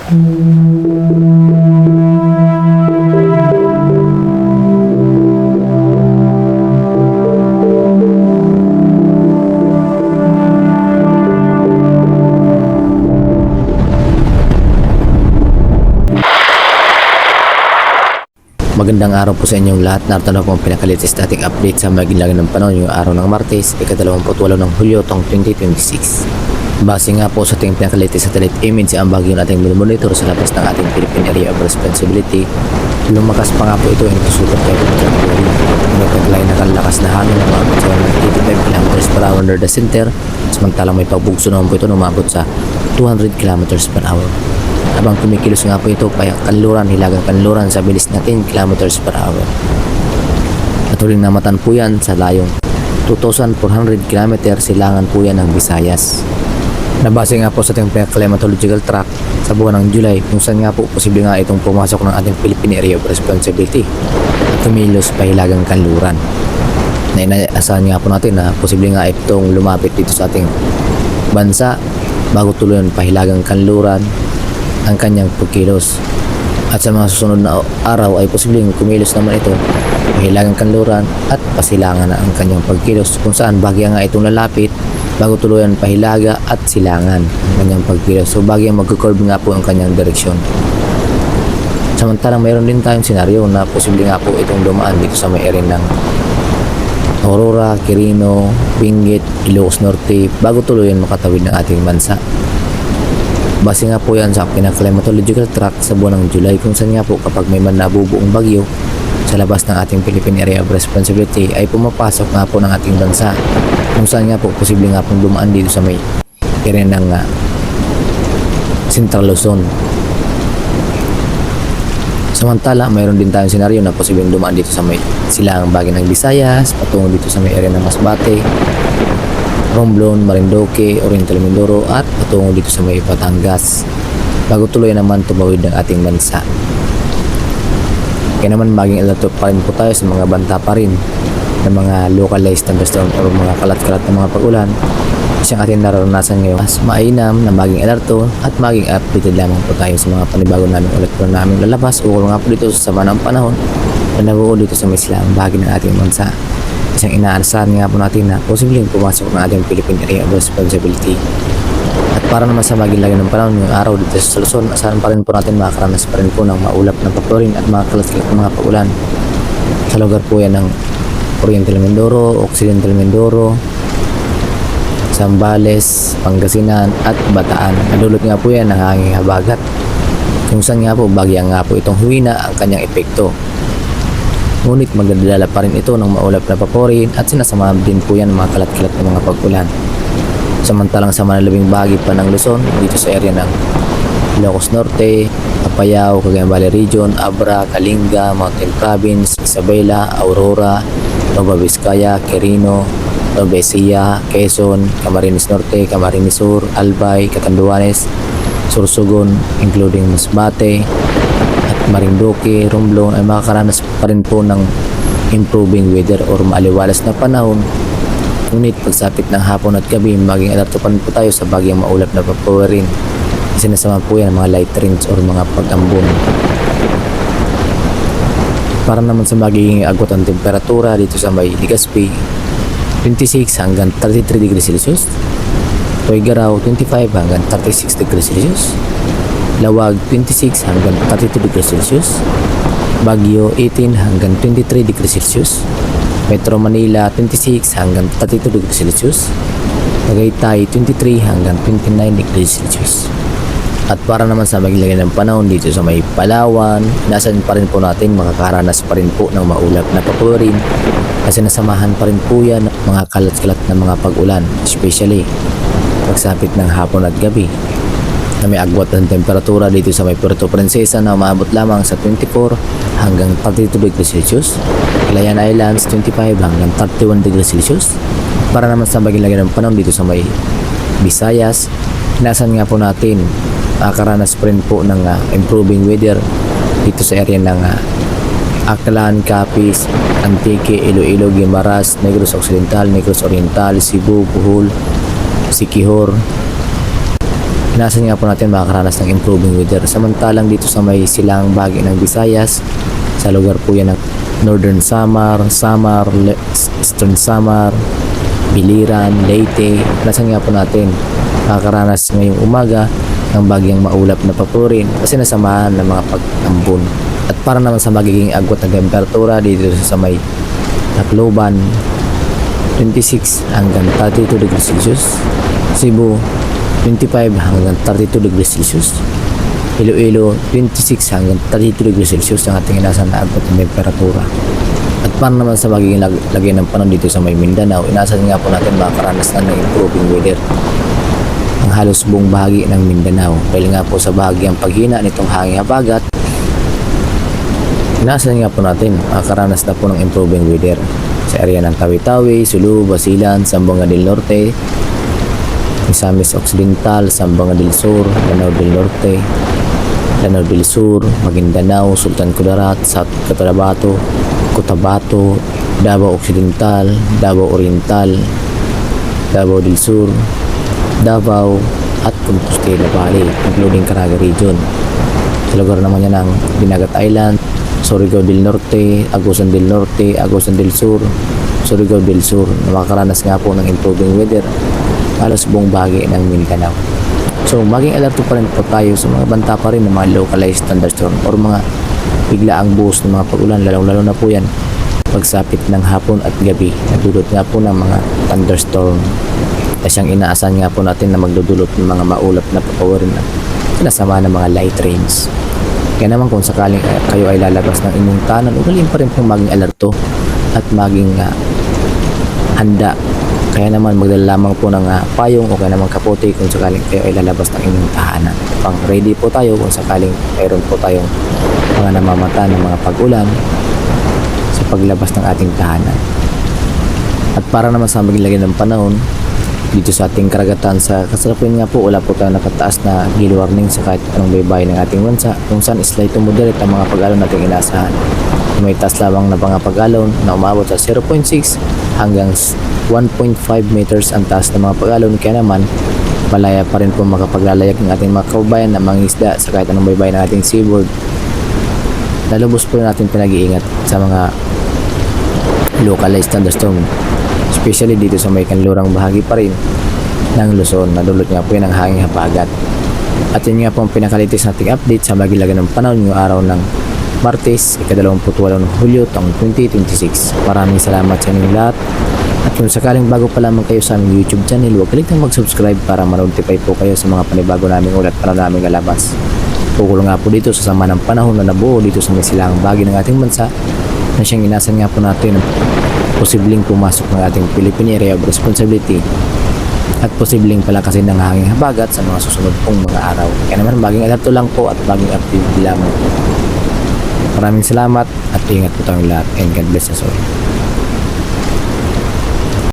Magandang araw po sa inyong lahat. Narito na po ang pinaka-latest nating update sa maging ng panahon yung araw ng Martes, ika-28 ng Hulyo, taong 2026. Base nga po sa ating pinaka-latest satellite image, ang bagyo nating monitor sa labas ng ating Philippine Area of Responsibility. Lumakas pa nga po ito into super typhoon category. May taglay na kalakas na hangin na umabot sa 185 km per hour under the center, samantalang may pagbugso naman po ito na umabot sa 200 km per hour. Habang kumikilos nga po ito pa hilagang kanluran sa bilis na 10 km per hour. At huling namatan po yan sa layong 2,400 km silangan po yan ng Visayas. Nabase nga po sa ating climatological track sa buwan ng July kung saan nga po posible nga itong pumasok ng ating Philippine Area of Responsibility at kumilos pa hilagang kanluran. Na inaasahan nga po natin na posible nga itong lumapit dito sa ating bansa bago tuluyan pa hilagang kanluran ang kanyang pagkilos. At sa mga susunod na araw ay posibleng kumilos naman ito hilagang kanluran at pasilangan na ang kanyang pagkilos kung saan bagya nga itong lalapit bago tuluyan pahilaga at silangan ang kanyang pagkilos. So bagya mag-curve nga po ang kanyang direksyon. Samantalang mayroon din tayong senaryo na posible nga po itong dumaan dito sa may area ng Aurora, Quirino, Benguet, Ilocos Norte bago tuluyan makatawid ng ating bansa. Base nga po yan sa climatological track sa buwan ng July kung saan nga po kapag may man nabubuong bagyo sa labas ng ating Philippine Area of Responsibility ay pumapasok nga po ng ating bansa kung saan nga po posible nga pong dumaan dito sa may area ng Central Luzon. Samantala mayroon din tayong senaryo na posibleng dumaan dito sa may silangang bahagi ng Visayas patungo dito sa may area ng Masbate, Romblon, Marinduque, Oriental Mindoro at patungo dito sa may Batangas bago tuloy naman tumawid ng ating bansa. Kaya naman maging alert pa rin po tayo sa mga banta pa rin ng mga localized thunderstorm o mga kalat-kalat na mga pag-ulan kasi ang ating nararanasan ngayon. Mas mainam na maging alerto at maging updated lamang po tayo sa mga panibago namin ulit po namin lalabas o nga po dito sa sama ng panahon na nabuo dito sa may silang bahagi ng ating bansa. Isang inaasahan nga po natin na posibleng pumasok ng ating Philippine Area of Responsibility. At para naman sa maging ng panahon ngayong araw dito sa Luzon, asahan pa rin po natin makakaranas pa rin po ng maulap na papurin at mga kalat-kalat na mga paulan. Sa lugar po yan ng Oriental Mindoro, Occidental Mindoro, Zambales, Pangasinan at Bataan. Nadulot nga po yan ng hanging habagat kung saan nga po bagya nga po itong huwina ang kanyang epekto. Ngunit magdadala pa rin ito ng maulap na paporin at sinasama din po yan ng mga kalat-kalat na mga pag-ulan. Samantalang sa manalabing bahagi pa ng Luzon, dito sa area ng Ilocos Norte, Apayao, Cagayan Valley Region, Abra, Kalinga, Mountain Province, Isabela, Aurora, Nueva Vizcaya, Quirino, Nueva Ecija, Quezon, Camarines Norte, Camarines Sur, Albay, Catanduanes, Sorsogon, including Masbate, Marinduque, Romblon ay makakaranas pa rin po ng improving weather or maaliwalas na panahon. Ngunit pagsapit ng hapon at gabi, maging alerto pa rin po tayo sa bagyang maulap na papawarin. Sinasama po yan mga light rains or mga pag-ambon. Para naman sa magiging agwat ang temperatura dito sa may Legazpi, 26 hanggang 33 degrees Celsius. Tuigaraw, 25 hanggang 36 degrees Celsius. Lawag 26 hanggang 32 degrees Celsius, Baguio 18 hanggang 23 degrees Celsius, Metro Manila 26 hanggang 32 degrees Celsius, Tagaytay 23 hanggang 29 degrees Celsius. At para naman sa magiging ng panahon dito sa may Palawan, inasan pa rin po natin makakaranas pa rin po ng maulap na papurin kasi nasamahan pa rin po yan ng mga kalat-kalat na mga pag-ulan, especially pagsapit ng hapon at gabi. Na may agwat ng temperatura dito sa may Puerto Princesa na umaabot lamang sa 24 hanggang 32 degrees Celsius, Calayan Islands 25 hanggang 31 degrees Celsius. Para naman sa maging ng panahon dito sa may Visayas, inasan nga po natin makakaranas pa rin po ng improving weather dito sa area ng Aklan, Capiz, Antique, Iloilo, Guimaras, Negros Occidental, Negros Oriental, Cebu, Bohol, Siquijor, Inasan nga po natin makakaranas ng improving weather. Samantalang dito sa may silang bahagi ng Visayas, sa lugar po yan ng Northern Samar, Eastern Samar, Biliran, Leyte. Inasan nga po natin makakaranas ngayong umaga ng bagyang maulap na papurin kasi nasamahan ng mga pag-ambon. At para naman sa magiging agwat na temperatura dito sa may Tacloban, 26 hanggang 32 degrees Celsius. Cebu, 25 hanggang 32 degrees Celsius. Iloilo, 26 hanggang 32 degrees Celsius ang ating inasan na agwat ng temperatura. At para naman sa magiging lagay ng panahon dito sa may Mindanao, inasan nga po natin makakaranas na ng improving weather ang halos buong bahagi ng Mindanao. Dahil nga po sa bahagyang paghina nitong hangin habagat, inasan nga po natin makakaranas na po ng improving weather sa area ng Tawi-Tawi, Sulu, Basilan, Zamboanga del Norte, Misamis Occidental, Zamboanga del Sur, Lanao del Norte, Lanao del Sur, Maguindanao, Sultan Kudarat, South Cotabato, Davao Occidental, Davao Oriental, Davao del Sur, Davao at Compostela Valley, including Caraga Region. Sa lugar naman yan ng Dinagat Island, Surigao del Norte, Agusan del Norte, Agusan del Sur, Surigao del Sur, na makakaranas nga po ng improving weather halos buong bahagi ng Mindanao. So maging alerto pa rin po tayo sa mga banta pa rin ng mga localized thunderstorm or mga biglaang buhos ng mga pag-ulan, lalo na po yan pagsapit ng hapon at gabi, nadulot nga po ng mga thunderstorm. At siyang inaasahan nga po natin na magdudulot ng mga maulap na papawarin at sinasama ng mga light rains. Kaya naman kung sakaling kayo ay lalabas ng inyong tanan, ugaliin pa rin pong maging alerto at maging handa. Kaya naman magdala lamang po ng payong o kaya naman kapote kung sakaling kayo ay lalabas ng inyong tahanan. Pang ready po tayo kung sakaling mayroon po tayong mga namamata ng mga pag-ulan sa paglabas ng ating tahanan. At para naman sa maging lagay ng panahon, dito sa ating karagatan sa kasalukuyan nga po, wala po tayong nakataas na gale warning sa kahit anong baybay ng ating bansa, kung saan slight to moderate ang mga pag-alon nating inaasahan. May taas lamang na mga pag-alon na umabot sa 0.6 hanggang 1.5 meters ang taas ng mga pag-alon, kaya naman malaya pa rin po makapaglalayag ng ating mga kababayan na mangisda sa kahit anong baybay ng ating seaboard. Lalubos po natin pinag-iingat sa mga localized thunderstorm, especially dito sa may kanlurang bahagi pa rin ng Luzon, na dulot nga po yan ng hanging habagat. At yun nga po ang pinakalitis nating update sa magilagan ng panahon ngayong araw ng Martes, ika-28 ng Hulyo, taong 2026. Maraming salamat sa inyong lahat. At kung sakaling bago pa lamang kayo sa aming YouTube channel, huwag kaligtang mag-subscribe para ma-notify po kayo sa mga panibago naming ulat para naming alabas. Pukulo nga po dito sa sama ng panahon na nabuo dito sa may silang bahagi ng ating bansa, na siyang inasan nga po natin posibleng pumasok ng ating Philippine Area of Responsibility at posibleng palakasin ng hanging habagat sa mga susunod pong mga araw. Kaya naman maging alerto lang po at maging active lamang. Maraming salamat at ingat po tayong lahat, and God bless us all.